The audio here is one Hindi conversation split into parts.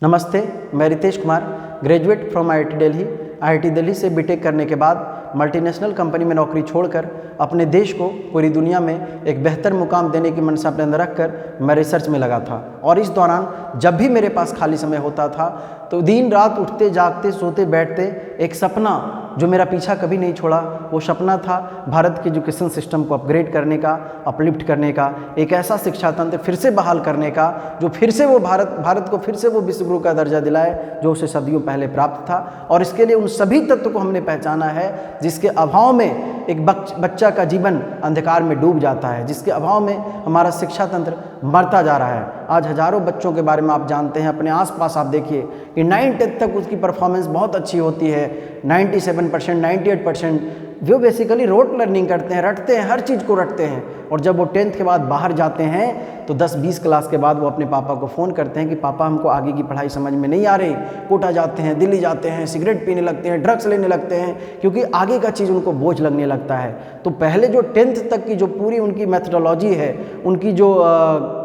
नमस्ते, मैं Ritesh Kumar, graduate from IIT Delhi. IIT Delhi से बीटेक करने के बाद मल्टीनेशनल कंपनी में नौकरी छोड़कर अपने देश को पूरी दुनिया में एक बेहतर मुकाम देने की मंशा अपने अंदर रखकर मैं रिसर्च में लगा था। और इस दौरान जब भी मेरे पास खाली समय होता था तो दिन रात उठते जागते सोते बैठते एक सपना जो मेरा पीछा कभी नहीं छोड़ा, वो सपना था भारत के एजुकेशन सिस्टम को अपग्रेड करने का, अपलिफ्ट करने का, एक ऐसा शिक्षा तंत्र फिर से बहाल करने का जो फिर से वो भारत को फिर से वो विश्व गुरु का दर्जा दिलाए जो उसे सदियों पहले प्राप्त था। और इसके लिए उन सभी तत्व को हमने पहचाना है जिसके अभाव में एक बच्चा का जीवन अंधकार में डूब जाता है, जिसके अभाव में हमारा शिक्षा तंत्र मरता जा रहा है। आज हजारों बच्चों के बारे में आप जानते हैं, अपने आसपास आप देखिए कि 9th तक उसकी परफॉर्मेंस बहुत अच्छी होती है, 97%, 98%। वो बेसिकली रोट लर्निंग करते हैं, रटते हैं, हर चीज़ को रटते हैं। और जब वो 10th के बाद बाहर जाते हैं तो 10-20 क्लास के बाद वो अपने पापा को फ़ोन करते हैं कि पापा हमको आगे की पढ़ाई समझ में नहीं आ रही। कोटा जाते हैं, दिल्ली जाते हैं, सिगरेट पीने लगते हैं, ड्रग्स लेने लगते हैं, क्योंकि आगे का चीज़ उनको बोझ लगने लगता है। तो पहले जो 10th तक की जो पूरी उनकी मेथडोलॉजी है, उनकी जो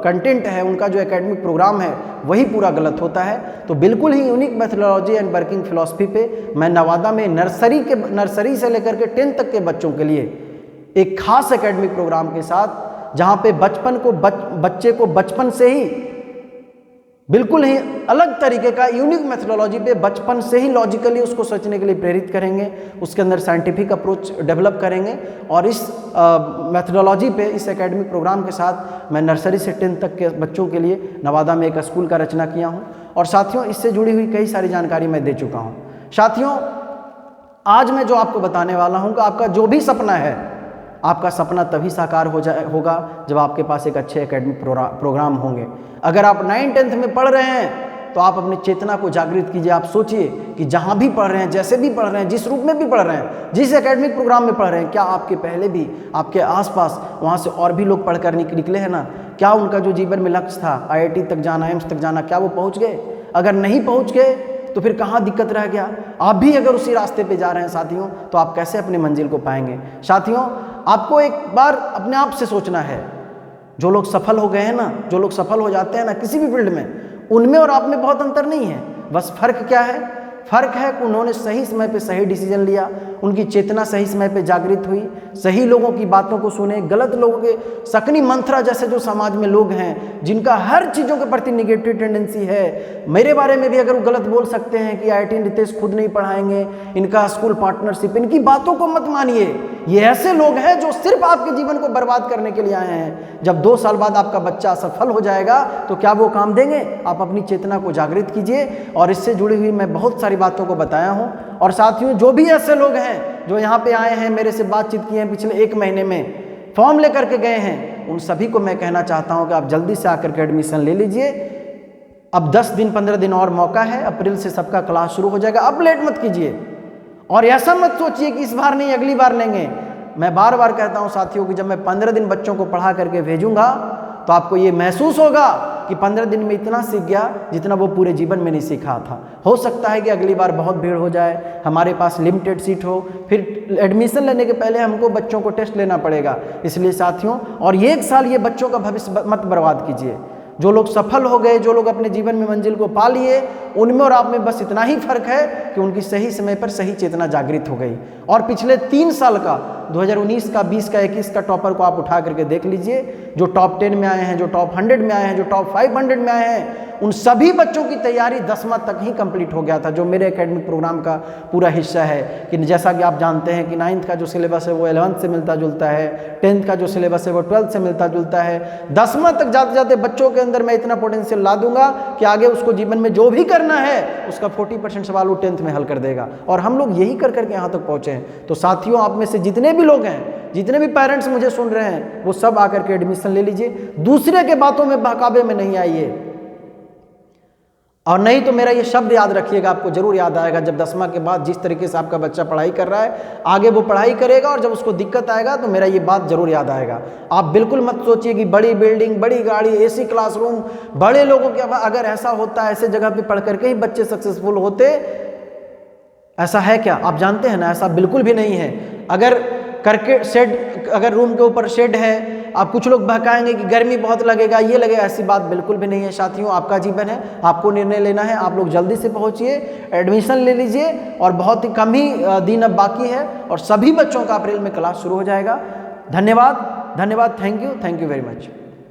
कंटेंट है, उनका जो एकेडमिक प्रोग्राम है, वही पूरा गलत होता है। तो बिल्कुल ही unique methodology and working philosophy पे मैं नवादा में नर्सरी से लेकर के 10th तक के बच्चों के लिए एक खास एकेडमिक प्रोग्राम के साथ, जहां पे बच्चे को बचपन से ही बिल्कुल ही अलग तरीके का यूनिक मेथडोलॉजी पे बचपन से ही लॉजिकली उसको सोचने के लिए प्रेरित करेंगे, उसके अंदर साइंटिफिक अप्रोच डेवलप करेंगे। और इस मेथडोलॉजी पे, इस एकेडमिक प्रोग्राम के साथ मैं नर्सरी से 10th तक के बच्चों के लिए नवादा में एक स्कूल का रचना किया हूँ। और साथियों, इससे जुड़ी हुई कई सारी जानकारी मैं दे चुका हूँ। साथियों, आज मैं जो आपको बताने वाला हूँ कि आपका जो भी सपना है, आपका सपना तभी साकार होगा जब आपके पास एक अच्छे एकेडमिक प्रोग्राम होंगे। अगर आप 9th-10th में पढ़ रहे हैं तो आप अपनी चेतना को जागृत कीजिए। आप सोचिए कि जहाँ भी पढ़ रहे हैं, जैसे भी पढ़ रहे हैं, जिस रूप में भी पढ़ रहे हैं, जिस एकेडमिक प्रोग्राम में पढ़ रहे हैं, क्या आपके पहले भी आपके आसपास वहाँ से और भी लोग पढ़ कर निकले हैं ना? क्या उनका जो जीवन में लक्ष्य था, आईआईटी तक जाना, एम्स तक जाना, क्या वो पहुँच गए? अगर नहीं पहुँच गए तो फिर कहाँ दिक्कत रह गया? आप भी अगर उसी रास्ते पे जा रहे हैं साथियों, तो आप कैसे अपनी मंजिल को पाएंगे? साथियों, आपको एक बार अपने आप से सोचना है, जो लोग सफल हो गए हैं ना, जो लोग सफल हो जाते हैं ना किसी भी फील्ड में, उनमें और आप में बहुत अंतर नहीं है। बस फर्क क्या है? फर्क है कि उन्होंने सही समय पे सही डिसीजन लिया, उनकी चेतना सही समय पे जागृत हुई, सही लोगों की बातों को सुने। गलत लोगों के सकनी मंत्रा जैसे जो समाज में लोग हैं जिनका हर चीज़ों के प्रति निगेटिव टेंडेंसी है, मेरे बारे में भी अगर वो गलत बोल सकते हैं कि आईआईटी रितेश खुद नहीं पढ़ाएंगे, इनका स्कूल पार्टनरशिप, इनकी बातों को मत मानिए। ये ऐसे लोग हैं जो सिर्फ आपके जीवन को बर्बाद करने के लिए आए हैं। जब 2 साल बाद आपका बच्चा सफल हो जाएगा तो क्या वो काम देंगे? आप अपनी चेतना को जागृत कीजिए। और इससे जुड़ी हुई मैं बहुत सारी बातों को बताया हूँ। और साथियों, जो भी ऐसे लोग हैं जो यहाँ पे आए हैं, मेरे से बातचीत किए हैं, पिछले 1 महीने में फॉर्म लेकर के गए हैं, उन सभी को मैं कहना चाहता हूँ कि आप जल्दी से आकर के एडमिशन ले लीजिए। अब 10 दिन 15 दिन और मौका है, अप्रैल से सबका क्लास शुरू हो जाएगा। अब लेट मत कीजिए और ऐसा मत सोचिए कि इस बार नहीं अगली बार लेंगे। मैं बार बार कहता हूं साथियों कि जब मैं 15 दिन बच्चों को पढ़ा करके भेजूंगा तो आपको ये महसूस होगा कि 15 दिन में इतना सीख गया जितना वो पूरे जीवन में नहीं सीखा था। हो सकता है कि अगली बार बहुत भीड़ हो जाए, हमारे पास लिमिटेड सीट हो, फिर एडमिशन लेने के पहले हमको बच्चों को टेस्ट लेना पड़ेगा। इसलिए साथियों, और ये 1 साल ये बच्चों का भविष्य मत बर्बाद कीजिए। जो लोग सफल हो गए, जो लोग अपने जीवन में मंजिल को पा लिए, उनमें और आप में बस इतना ही फर्क है कि उनकी सही समय पर सही चेतना जागृत हो गई। और पिछले 3 साल का, 2019 का, 20 का, 21 का टॉपर को आप उठा करके देख लीजिए। जो टॉप 10 में आए हैं, जो टॉप 100 में आए हैं, जो टॉप 500 में आए हैं, उन सभी बच्चों की तैयारी 10वां तक ही कंप्लीट हो गया था, जो मेरे एकेडमिक प्रोग्राम का पूरा हिस्सा है। कि जैसा कि आप जानते हैं कि 9th का जो सिलेबस है वो 11th से मिलता जुलता है, 10th का जो सिलेबस है वो 12th से मिलता जुलता है। 10वां तक जाते जाते बच्चों के अंदर मैं इतना पोटेंशियल ला दूंगा कि आगे उसको जीवन में जो भी करना है उसका 40% सवाल वो 10th में हल कर देगा। और हम लोग यही कर करके यहाँ तक पहुँचे हैं। तो साथियों, आप में से जितने भी लोग हैं, जितने भी पेरेंट्स मुझे सुन रहे हैं, वो सब आकर के एडमिशन ले लीजिए। दूसरे के बातों में बहकावे में नहीं आइए। और नहीं तो मेरा ये शब्द याद रखिएगा, आपको जरूर याद आएगा, जब 10वां के बाद जिस तरीके से आपका बच्चा पढ़ाई कर रहा है, आगे वो पढ़ाई करेगा और जब उसको दिक्कत आएगा तो मेरा ये बात जरूर याद आएगा। आप बिल्कुल मत सोचिए कि बड़ी बिल्डिंग, बड़ी गाड़ी, एसी क्लासरूम, बड़े लोगों के अगर ऐसा होता, ऐसे जगह पे पढ़ करके ही बच्चे सक्सेसफुल होते, ऐसा है क्या? आप जानते हैं ना, ऐसा बिल्कुल भी नहीं है। अगर करके शेड, अगर रूम के ऊपर शेड है, अब कुछ लोग बहकाएंगे कि गर्मी बहुत लगेगा, ये लगेगा, ऐसी बात बिल्कुल भी नहीं है साथियों। आपका जीवन है, आपको निर्णय लेना है। आप लोग जल्दी से पहुंचिए, एडमिशन ले लीजिए और बहुत ही कम ही दिन अब बाकी है और सभी बच्चों का अप्रैल में क्लास शुरू हो जाएगा। धन्यवाद, धन्यवाद, थैंक यू वेरी मच।